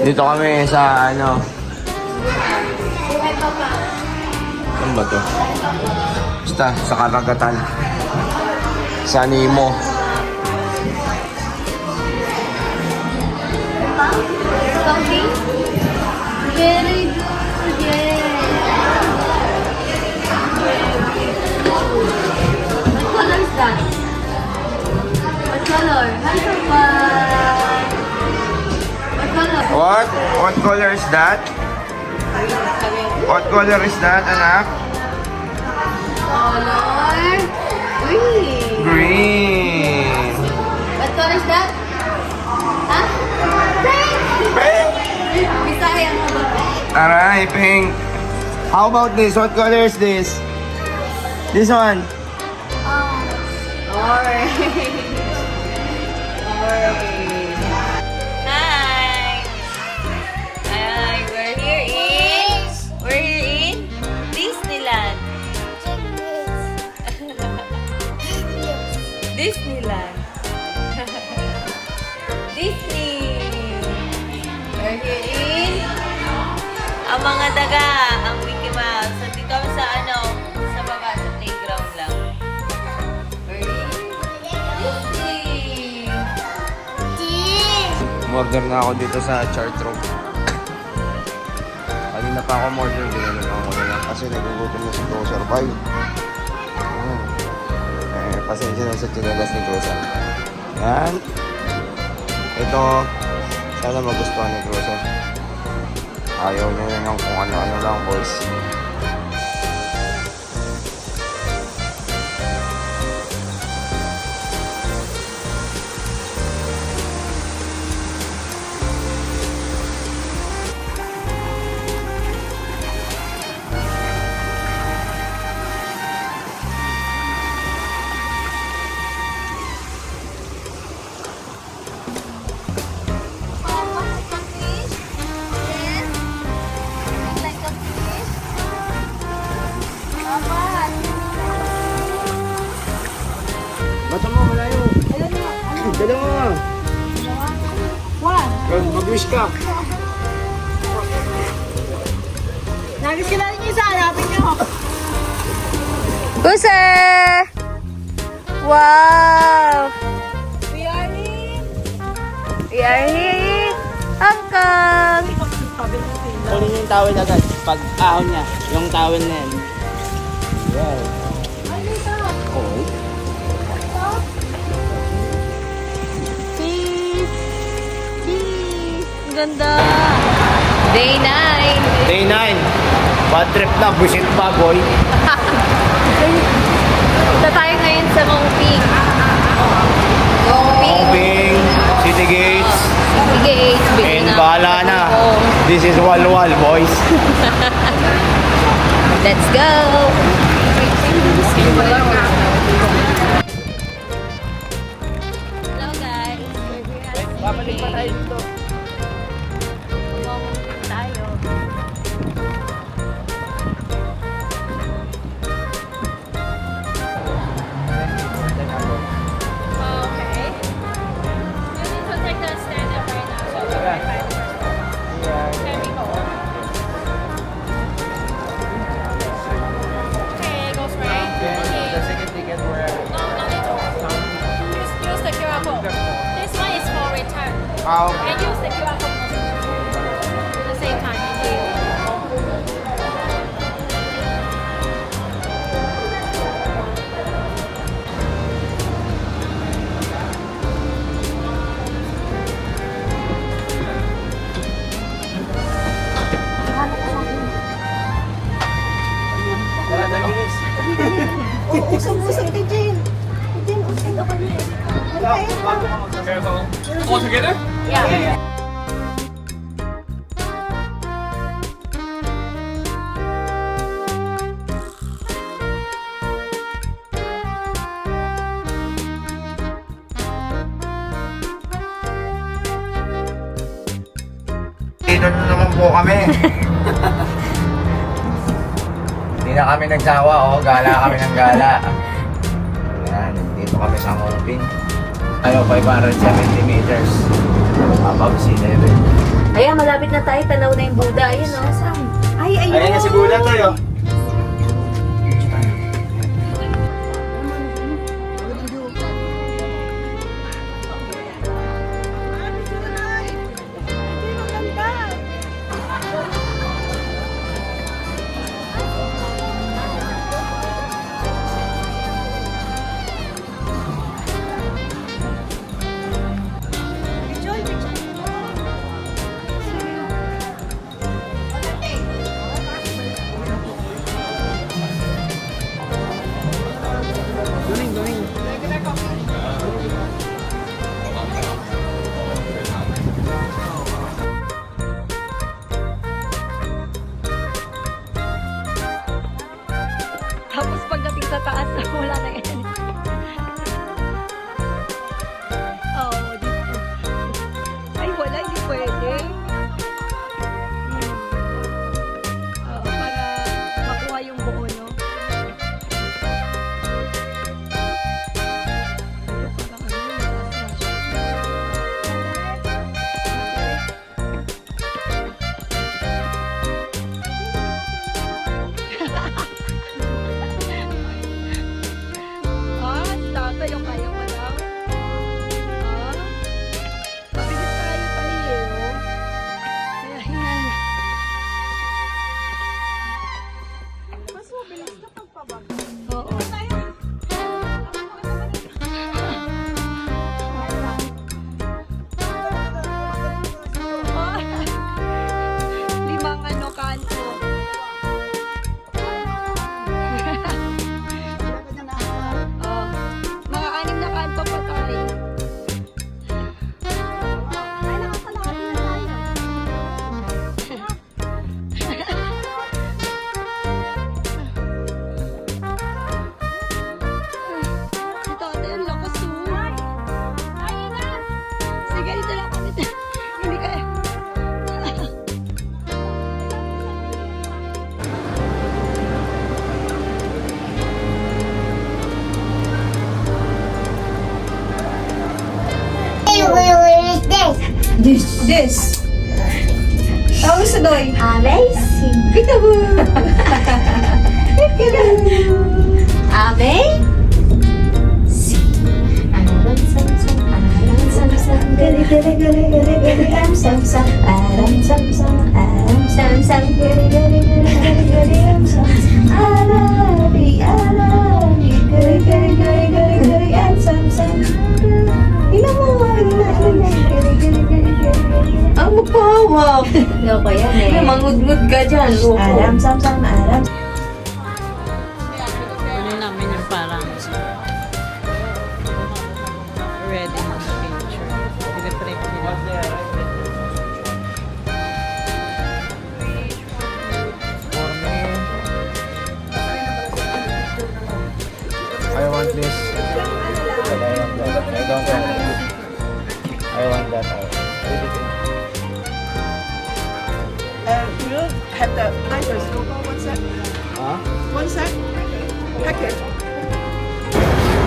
Dito kami sa ano. Saan ba to? Basta sa karagatan. Sa Nemo. Something? Very good, yeah. What color is that? What color? Handsome one. What color? What? What color is that? What color is that, anak? Color? Green. Green. What color is that? Huh? Pink. Bisaya mo ba? Aray, pink. How about this? What color is this? This one. Orange. Hi! Hi! We're here in Disneyland. Disneyland. Disney. We're here in ang mga daga, ang Mickey Mouse. Nandito kami sa sa baba, sa playground lang. We're in Disney. Umorder na ako dito sa Chartro. Kanina pa ako umorder, ginano ako na kasi nagugutom na si Grocer Boy. Pasensya na sa tinagas ni Grocer. Yan. Ito, sana magustuhan ni Grocer. Ayaw niya na ng kung ano-ano lang, boys. Bata mo, malayo. Dalawa. Mag-wish ka. Nagis ka natin yung isa, hanapin niyo. User! Wow! We are in. We are here in Hong Kong! Kunin yung towel agad. Pag ahon niya, yung towel na yan. Wow. Ano ito? Oh. Cheese! Cheese! Ang ganda! Day 9! Day 9. Bad trip na, busit pa, boy. Punta tayo ngayon sa Mongping. Moving, City Gates, Sige, and bahala na. This is Walwal, boys. Let's go! Hello guys! Babalik pa tayo dito. Mongping tayo. Okay. You need to take the stand up right now. So we'll be right back. Can we go? Okay, go straight. Okay. The second ticket where No, no need to. Use the QR code. This one is for return. Okay. And use the QR code at the same time. wala na bilis. Usap-usap kay Jane. Jane, usap ka niya. All together? Yeah. Dito na naman po kami. Hindi na kami nagsawa, oh. Gala kami ng gala. Ayan, dito kami sa Mongping. Tayo, 570 meters above sea level. Ayan, malapit na tayo. Tanaw na yung Buddha. Ayun, oh. Ay, ayun. Ayan na si Buddha tayo. Tapos pagdating sa taas, wala na yan. Oo, dito. Ay, wala, hindi pwede. Oo, para makuha yung buo, no? Parang tatay yung kaya mo daw. Mabilis tayo tayo, oh. Kaya hinga na. Mas mabilis na pagpabag. Oo. Limang kanto. Oh, mga 6 na kanto pa tayo. Ay, nakakalakad na tayo. Si tatay, ang lakas oh. Sige, dito lang kami. Hindi kaya. This. Tawag sa doy. Amazing. Peekaboo. Amazing. Aram sam sam, aram sam sam, gali gali gali gali gali, aram sam sam, aram sam sam, aram sam sam, gali gali gali gali gali, aram sam sam, arabi arabi, gali gali gali gali gali, aram sam sam. Ina mo, ina ina, gali gali gali gali. Ang magpahawak. Loko yan eh. Mangudngud ka dyan, loko. Aram sam sam, aram. Ano namin yung parang ready na picture. Pinatrip nila. I want this. But I want that. I don't want it. I want that. You have the iris logo. One sec. Huh? One sec. Packet.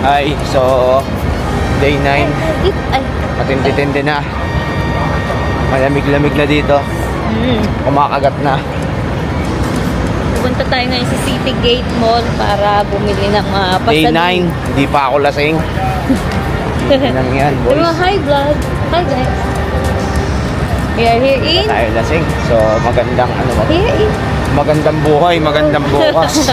Hi, so day 9. Ay. Matindi-tindi na. Malamig-lamig na dito. Kumakagat na. Pupunta tayo ngayon sa City Gate Mall para bumili ng mga Day pasalubong. 9, hindi pa ako lasing. Hindi lang yan, boys. Diba, hi vlog. Hi guys. We are here in... Tayo lasing. So, magandang ano ba? Here in... Magandang buhay, magandang bukas.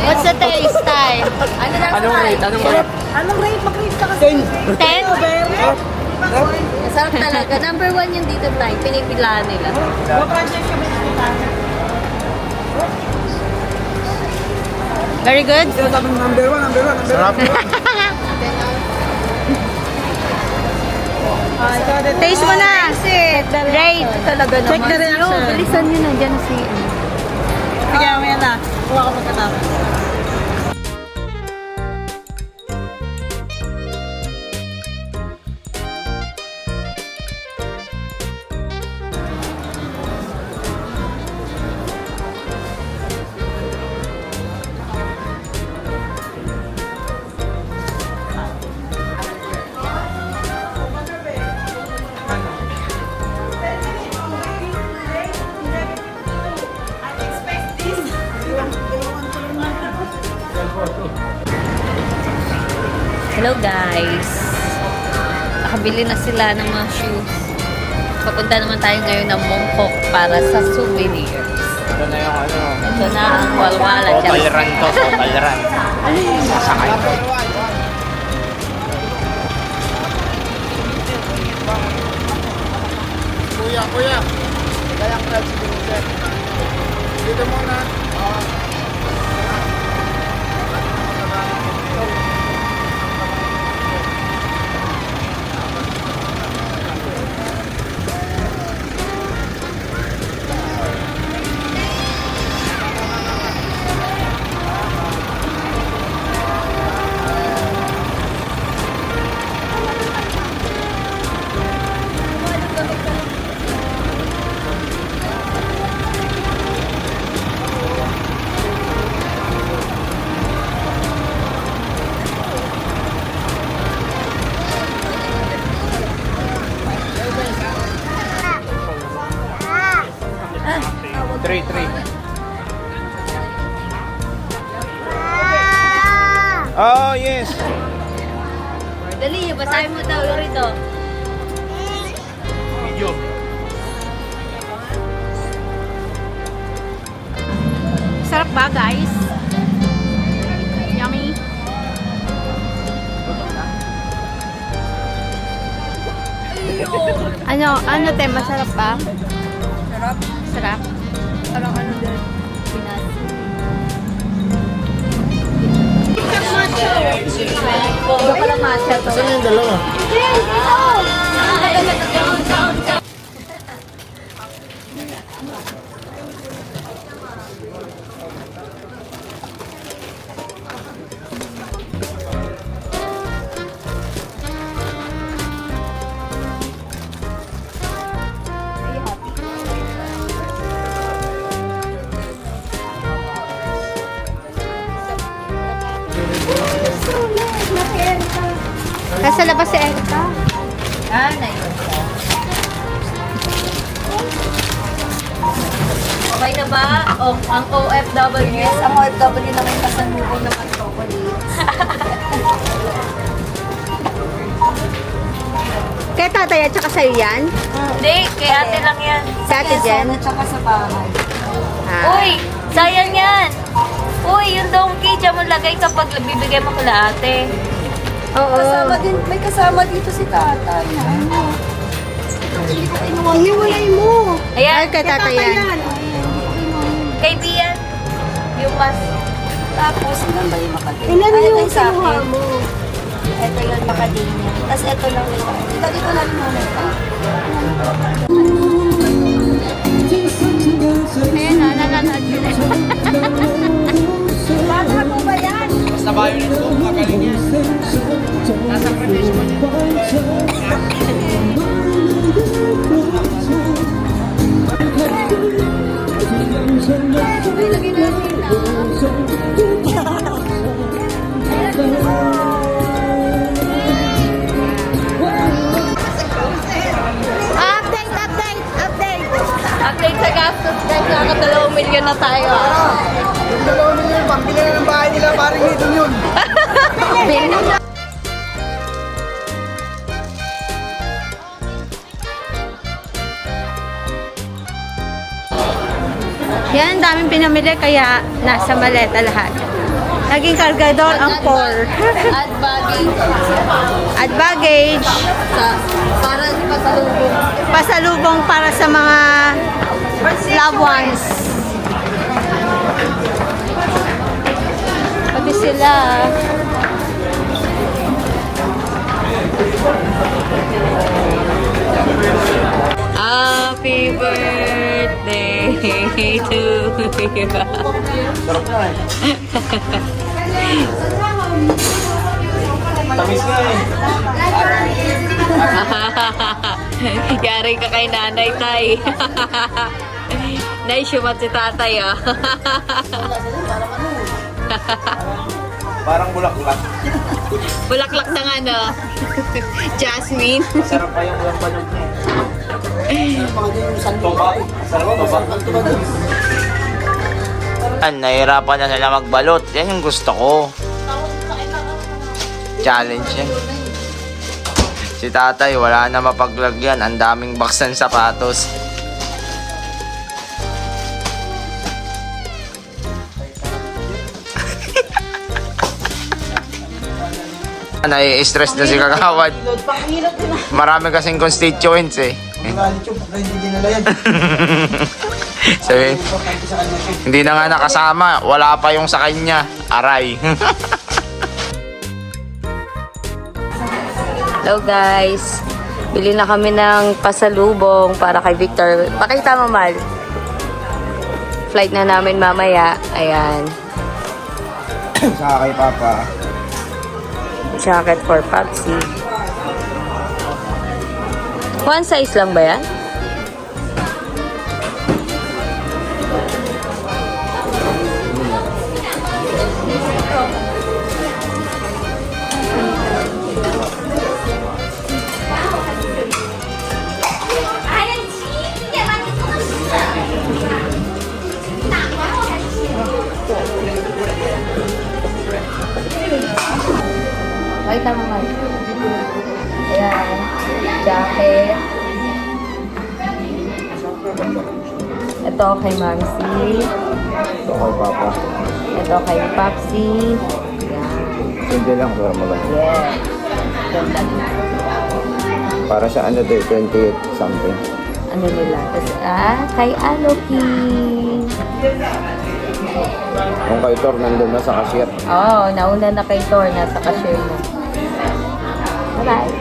What's the taste time? Ano na Anong rate? Anong rate? Anong rate? Mag-rate ka kasi. 10? Masarap talaga. Number 1 yung dito tayo. Pinipilaan nila. Very good? Number one. Sarap. Taste mo na. Rate. Talaga naman. Check the reaction. Bilisan nyo na. Diyan si... Bigyan mo yan na. Kuha ka pagkatapos. Hello guys! Nakabili na sila ng mga shoes. Papunta naman tayo ngayon ng Mongkok para sa souvenirs. Ito na yung ano. Ito na ang walwala. Total run to. Total run. Sasakay. Kuya. Kaya ang crowd siguro, sir. Dito muna. Three. Oh, yes. Dali, basahin mo daw yung rito. Video. Sarap ba, guys? Yummy. Ano, te, masarap ba? Sarap? Parang ano din? Pinas. Iba pala matcha to. Saan yung dalawa? Nasa labas si Erika. Ah, na yun. Okay na ba? O, ang OFW? Ang OFW na may kasalubong naman chocolate. Kaya tatay at saka sa'yo yan? Hindi, kay ate lang yan. Si ate Jen? At saka sa bahay. Uy, sayang yan. Uy, yung donkey, dyan mo lagay kapag bibigay mo kila ate. Oo. Kasama din, may kasama dito si tatay. Ano? Iniwalay mo. Ayan, Ay, kay tatay yan. kay Bian. Yung mas. Tapos, ilan ba yung makadin? Ilan Ay, yung ito sa kinuha akin. mo? Ito yung makadin niya. Tapos ito lang yung dito lang muna ito. Ayan na, nanonood sila. Bata mo ba yan? Basta violin ko, magaling yan. Nasa Pradesh mo niya. Update sa gastos guys, nakaka 2 milyon na tayo. Yung 2 million, pambili na ng bahay nila, parang dito yun. Yan, daming pinamili kaya nasa maleta lahat. Naging kargador ang 4. At baggage. At baggage, Para pasalubong. pasalubong para sa mga loved ones. Pati sila. Happy birthday to you. Sarap na eh. Tamis nga eh. Yari ka kay nanay, tay. Nay, syumat si tatay, ah. Parang bulaklak. Bulaklak ng ano, Jasmine. Sarap pa yung walang banog niya. Toba. Sarap toba. Nahirapan na sila magbalot. Yan yung gusto ko. Challenge yan. Si tatay, wala na mapaglagyan. Ang daming box ng sapatos. Nai-stress na si Kagawad. Marami kasing constituents eh. Sabi, hindi na nga nakasama. Wala pa yung sa kanya. Aray. Hello guys. Bili na kami ng pasalubong para kay Victor. Pakita mo, Mal. Flight na namin mamaya. Ayan. Sa kay Papa. Jacket for Papsi. One size lang ba yan? Pakita mo, Mal. Ayan. Jacket. Ito kay Mamsi. Ito kay Papa. Ito kay Papsi. Ayan. Hindi lang para maganda. Yeah. Ganda. Para sa ano to, 28 something. Ano nila? Tapos, kay Aloki. Kung kay Tor, nandun na sa cashier. Oo, nauna na kay Thor. Nasa cashier na. Bye-bye.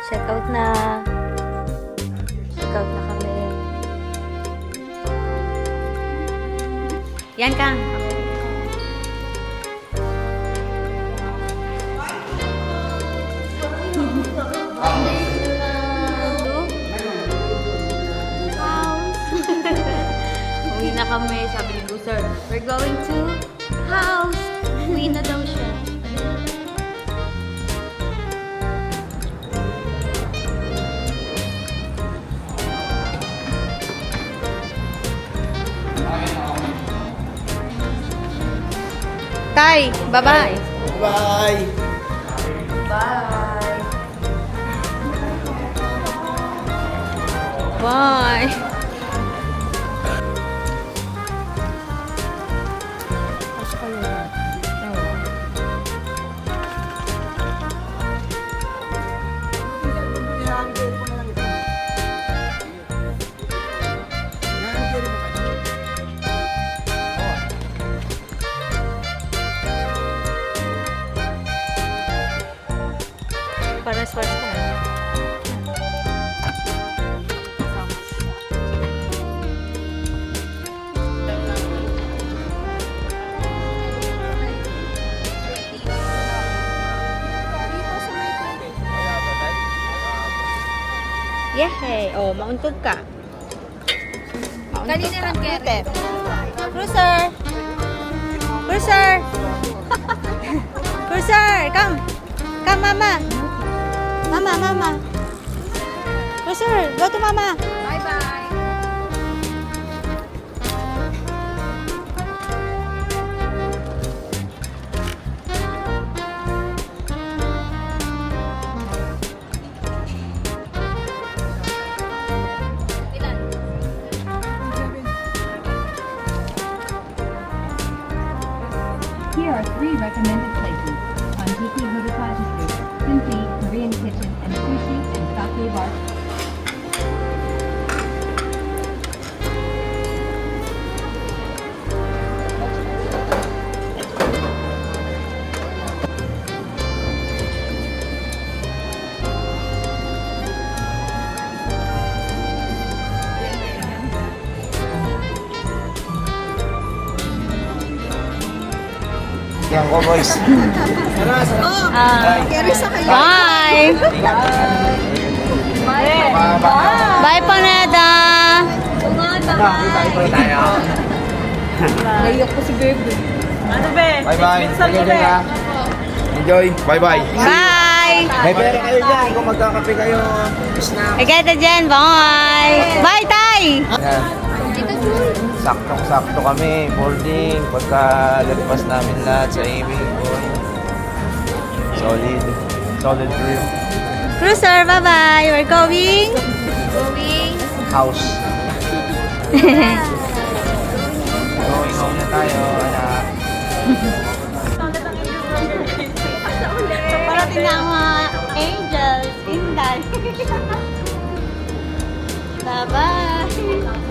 Check out na. Check out na kami. Yan, Kang. Uwi na kami, sabi ni Booster. We're going to house. Uwi na daw siya. Tay, bye-bye. Bye! Bye. Paras-paras na. Yehey! Oh, mauntog ka. Kanina lang kete. Cruiser! Cruiser! Cruiser! Come! Come, mama! Mama, mama! Cruiser! Go to mama! Bye-bye! Here are 3 recommended places on Tiki Hodokaji Street, Simply, Korean Kitchen, and Sushi and Sake Bar. Yan ko, boys. Bye! Bye, Paneda! Naiyak ko si Bebe. Bye-bye. Enjoy. Bye-bye. Bye! May pera kayo dyan kung magkakape kayo. Snack. Agad dyan, bye! Bye, Tay! Yan. Saktong-sakto kami, boarding, pagka lagpas namin lahat sa aiming board. Solid trip. Cruiser, bye-bye! We're going? House. Going home na tayo, anak. Parating na ang mga angels. Inday. Bye-bye!